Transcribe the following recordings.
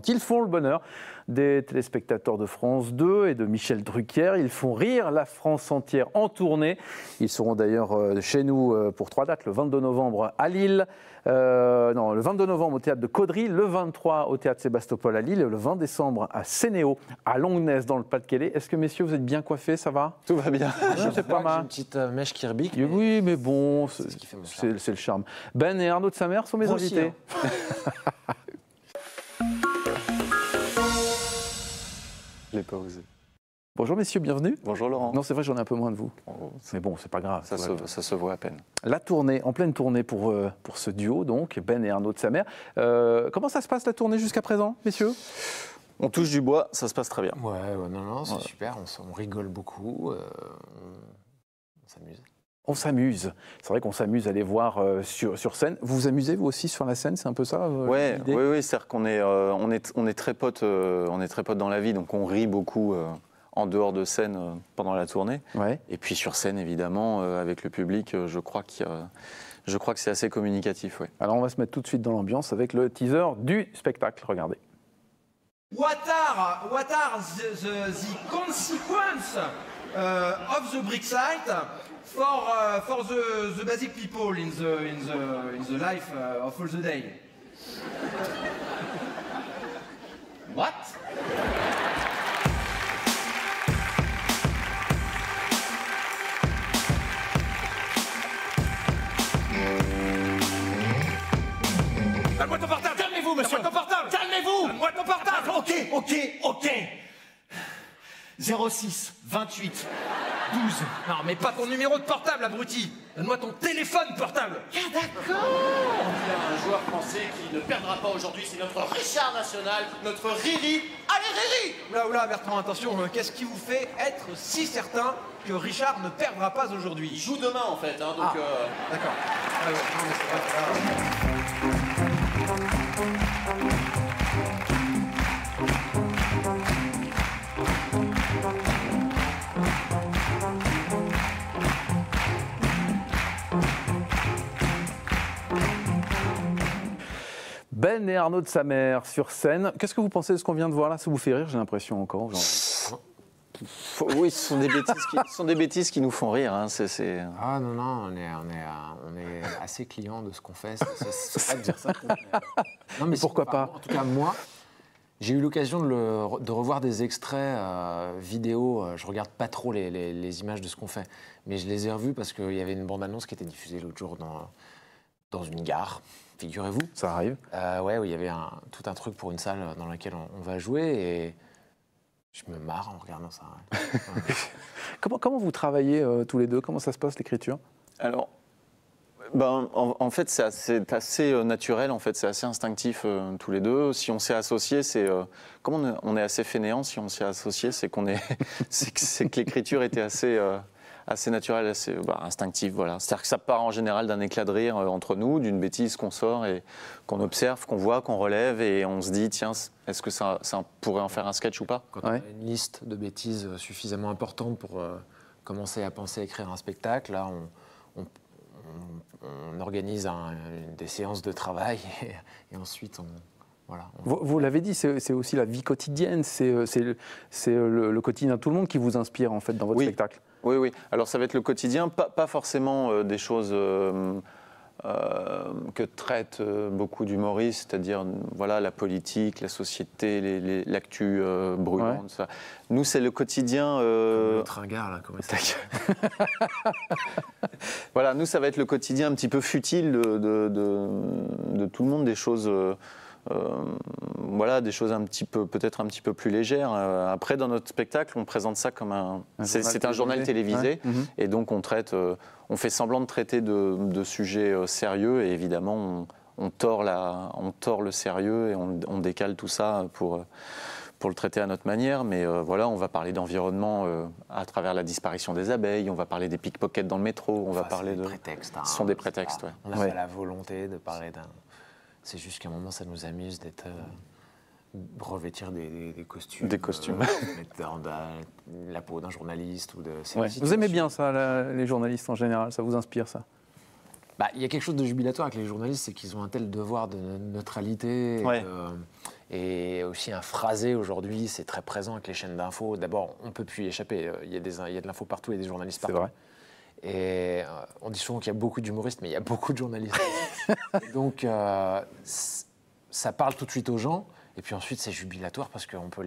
Ils font le bonheur des téléspectateurs de France 2 et de Michel Drucker. Ils font rire la France entière en tournée. Ils seront d'ailleurs chez nous pour 3 dates, le 22 novembre à Lille, le 22 novembre au théâtre de Caudry, le 23 au théâtre Sébastopol à Lille et le 20 décembre à Sénéo, à Longnes dans le Pas-de-Calais. Est-ce que messieurs, vous êtes bien coiffés, ça va? Tout va bien. C'est pas mal. J'ai une petite mèche qui rebique. Oui, mais bon, c'est ce qui fait mon charme. c'est le charme. Ben et Arnaud de sa mère sont mes Vous invités. aussi, hein. Je l'ai pas osé. Bonjour messieurs, bienvenue. Bonjour Laurent. Non, c'est vrai, j'en ai un peu moins de vous. Oh, Mais bon, c'est pas grave. ça se voit à peine. La tournée, en pleine tournée pour ce duo, donc, Ben et Arnaud de sa mère. Comment ça se passe la tournée jusqu'à présent, messieurs? On touche du bois, ça se passe très bien. Ouais, non, c'est super. On rigole beaucoup. On s'amuse. On s'amuse. C'est vrai qu'on s'amuse à les voir sur scène. Vous vous amusez, vous aussi, sur la scène? C'est un peu ça l'idée? Oui, c'est-à-dire qu'on est, on est très potes dans la vie, donc on rit beaucoup en dehors de scène pendant la tournée. Ouais. Et puis sur scène, évidemment, avec le public, je crois que c'est assez communicatif. Ouais. Alors on va se mettre tout de suite dans l'ambiance avec le teaser du spectacle. Regardez. What are the consequence of the brick site for the basic people in the life of all the day? What? Donne-moi ton portable! Calmez-vous, monsieur! Donne-moi ton portable! Calmez-vous! Donne-moi ton portable! Ok. 06 28 12. Non, mais pas ton numéro de portable, abruti! Donne-moi ton téléphone portable! Ah d'accord! Il y a un joueur français qui ne perdra pas aujourd'hui, c'est notre Richard National, notre Riri. Allez Riri! Oula, Bertrand, attention, qu'est-ce qui vous fait être si certain que Richard ne perdra pas Il aujourd'hui? joue demain en fait, hein, donc... D'accord. Ah ouais, non, mais c'est pas grave. Ben et Arnaud de sa mère sur scène. Qu'est-ce que vous pensez de ce qu'on vient de voir là? Ça vous fait rire, j'ai l'impression encore. Oui, ce sont des bêtises qui nous font rire. Hein. Ah non, on est assez clients de ce qu'on fait. C'est pas de dire ça. Non, mais pourquoi pas? En tout cas, moi, j'ai eu l'occasion de revoir des extraits vidéo. Je regarde pas trop les images de ce qu'on fait, mais je les ai revus parce qu'il y avait une bande-annonce qui était diffusée l'autre jour dans une gare. Figurez-vous. Ça arrive. Ouais, où il y avait tout un truc pour une salle dans laquelle on va jouer et je me marre en regardant ça. Ouais. Comment vous travaillez tous les deux? Comment ça se passe l'écriture? Alors, en fait, c'est assez naturel, en fait, c'est assez instinctif tous les deux. Si on s'est associés, comme on est assez fainéants, si on s'est associés, c'est que l'écriture était assez naturelle, assez instinctive. Voilà. C'est-à-dire que ça part en général d'un éclat de rire entre nous, d'une bêtise qu'on sort et qu'on observe, qu'on voit, qu'on relève et on se dit tiens, est-ce que ça pourrait en faire un sketch ou pas? Quand on a une liste de bêtises suffisamment importante pour commencer à penser à écrire un spectacle, là, on organise des séances de travail et ensuite Vous l'avez dit, c'est aussi la vie quotidienne, c'est le quotidien de tout le monde qui vous inspire en fait dans votre spectacle. Oui. Alors ça va être le quotidien, pas forcément des choses que traitent beaucoup d'humoristes, c'est-à-dire la politique, la société, l'actu brûlante. Ouais. Ça. Nous, c'est le quotidien. Le tringard, là, comment ça Voilà, nous, ça va être le quotidien un petit peu futile de tout le monde, des choses. Des choses peut-être un petit peu plus légères. Après, dans notre spectacle, on présente ça comme c'est un journal télévisé, ouais. Et donc on fait semblant de traiter de sujets sérieux, et évidemment, on tord le sérieux et on décale tout ça pour le traiter à notre manière. Mais on va parler d'environnement à travers la disparition des abeilles, on va parler des pickpockets dans le métro, on va parler de... prétextes, hein, ce sont des prétextes, ouais. On a pas la volonté de parler d'un... C'est juste qu'à un moment, ça nous amuse d'être revêtir des costumes. Des costumes. Mettre dans la peau d'un journaliste ou de. Ouais. Vous aimez bien ça, les journalistes en général? Ça vous inspire ça? Bah, il y a quelque chose de jubilatoire avec les journalistes, c'est qu'ils ont un tel devoir de neutralité. Ouais. Et aussi un phrasé aujourd'hui, c'est très présent avec les chaînes d'infos. D'abord, on ne peut plus y échapper. Il y a de l'info partout, il y a des journalistes C'est partout. vrai. Et on dit souvent qu'il y a beaucoup d'humoristes, mais il y a beaucoup de journalistes. Donc, ça parle tout de suite aux gens. Et puis ensuite, c'est jubilatoire parce qu'on peut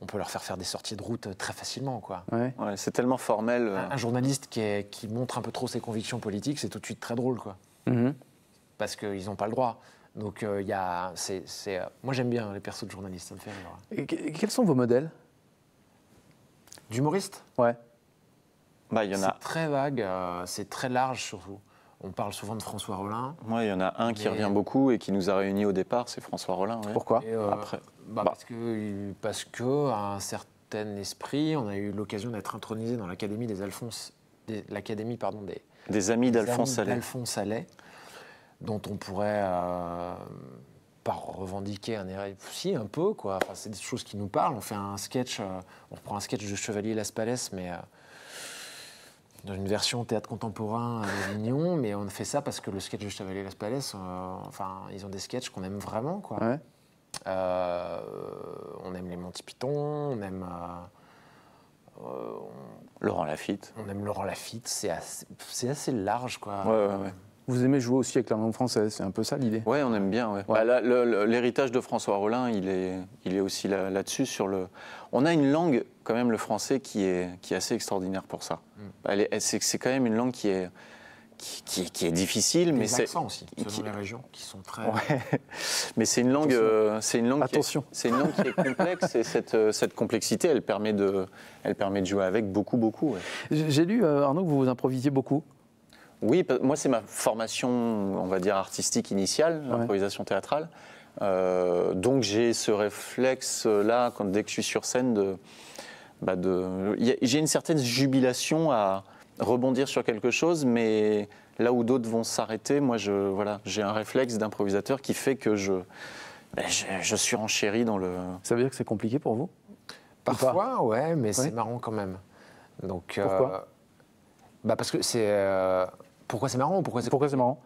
on peut leur faire des sorties de route très facilement, quoi. Ouais. Ouais, c'est tellement formel. Un journaliste qui montre un peu trop ses convictions politiques, c'est tout de suite très drôle, quoi. Mhm. Parce qu'ils n'ont pas le droit. Donc, moi, j'aime bien les persos de journalistes, ça me fait rire. Et quels sont vos modèles? D'humoristes? Ouais. Bah, il y en a. C'est très vague, c'est très large surtout. On parle souvent de François Rollin. Ouais, il y en a un qui Mais- revient beaucoup et qui nous a réunis au départ, c'est François Rollin. Ouais. Pourquoi? Et, Après, parce que à un certain esprit, on a eu l'occasion d'être intronisé dans l'académie des des amis d'Alphonse amis Allais. d'Alphonse Allais, dont on pourrait pas revendiquer si un peu, quoi. Enfin, c'est des choses qui nous parlent. On fait un sketch, on reprend un sketch de Chevalier Las Palais, mais dans une version théâtre contemporain mignon, mais on fait ça parce que le sketch de Chevalier Las Palais, ils ont des sketchs qu'on aime vraiment, quoi. Ouais. On aime les Monty Python, on aime Laurent Lafitte. Laurent Lafitte, c'est assez large, quoi. Ouais. Vous aimez jouer aussi avec la langue française, c'est un peu ça l'idée? Ouais, on aime bien. Ouais. Ouais. Bah, l'héritage de François Rollin, il est aussi là-dessus. On a une langue, quand même, le français, qui est assez extraordinaire pour ça. C'est quand même une langue qui est difficile, mais Les accents aussi, selon les régions, qui sont très... Ouais. Mais c'est une langue, Attention. C'est une langue qui est complexe et cette complexité, elle permet de jouer avec beaucoup. Ouais. J'ai lu, Arnaud, que vous improvisiez beaucoup. Oui, moi c'est ma formation, on va dire artistique initiale, l'improvisation théâtrale. Donc j'ai ce réflexe-là, dès que je suis sur scène, j'ai une certaine jubilation à rebondir sur quelque chose, mais là où d'autres vont s'arrêter, moi j'ai un réflexe d'improvisateur qui fait que je suis enchéri dans le... Ça veut dire que c'est compliqué pour vous? Parfois, ouais, mais Ouais. c'est marrant quand même. Donc, Pourquoi? parce que c'est... pourquoi c'est marrant ou pourquoi c'est... Pourquoi c'est marrant?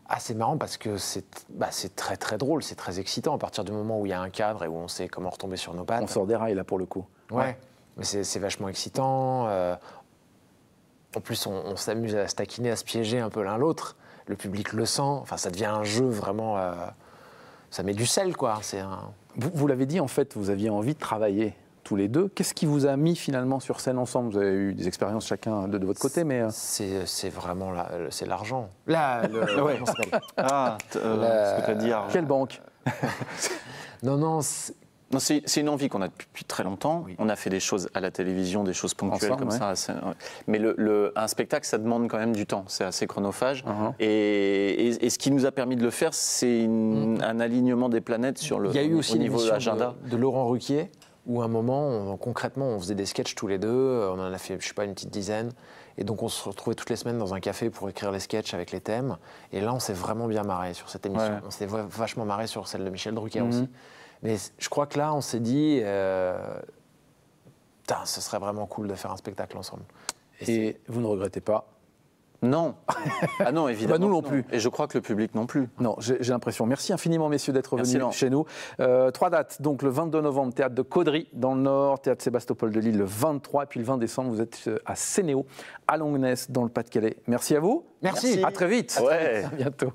Ah, c'est marrant parce que c'est très très drôle, c'est très excitant à partir du moment où il y a un cadre et où on sait comment retomber sur nos pattes. On sort des rails là pour le coup. Ouais, mais c'est vachement excitant. En plus, on s'amuse à se taquiner, à se piéger un peu l'un l'autre. Le public le sent. Enfin, ça devient un jeu vraiment... ça met du sel, quoi. Vous l'avez dit, en fait, vous aviez envie de travailler tous les deux. Qu'est-ce qui vous a mis finalement sur scène ensemble? Vous avez eu des expériences chacun de votre côté, mais... C'est vraiment c'est l'argent. Là, Ouais. comment ça s'appelle ce que tu as dit, argent. Quelle banque? Non, Non, c'est une envie qu'on a depuis très longtemps. Oui. On a fait des choses à la télévision, des choses ponctuelles Ensemble, comme ça. Mais un spectacle, ça demande quand même du temps. C'est assez chronophage. Uh-huh. Et ce qui nous a permis de le faire, c'est un alignement des planètes sur Il y a eu aussi au niveau de l'émission l'agenda. de Laurent Ruquier, où à un moment, concrètement, on faisait des sketchs tous les deux. On en a fait, je sais pas, une petite dizaine. Et donc, on se retrouvait toutes les semaines dans un café pour écrire les sketchs avec les thèmes. Et là, on s'est vraiment bien marré sur cette émission. Ouais. On s'est vachement marré sur celle de Michel Drucker Mhm. aussi. Mais je crois que là, on s'est dit, putain, ce serait vraiment cool de faire un spectacle ensemble. Et vous ne regrettez pas? Non. Ah non, évidemment. Bah, nous non que plus. Et je crois que le public non plus. Non, j'ai l'impression. Merci infiniment, messieurs, d'être Merci, venus Laurent. chez nous. 3 dates. Donc, le 22 novembre, théâtre de Caudry, dans le Nord, théâtre Sébastopol de Lille, le 23. Et puis, le 20 décembre, vous êtes à Sénéo, à Longnes, dans le Pas-de-Calais. Merci à vous. Merci. À très vite. Ouais. À bientôt.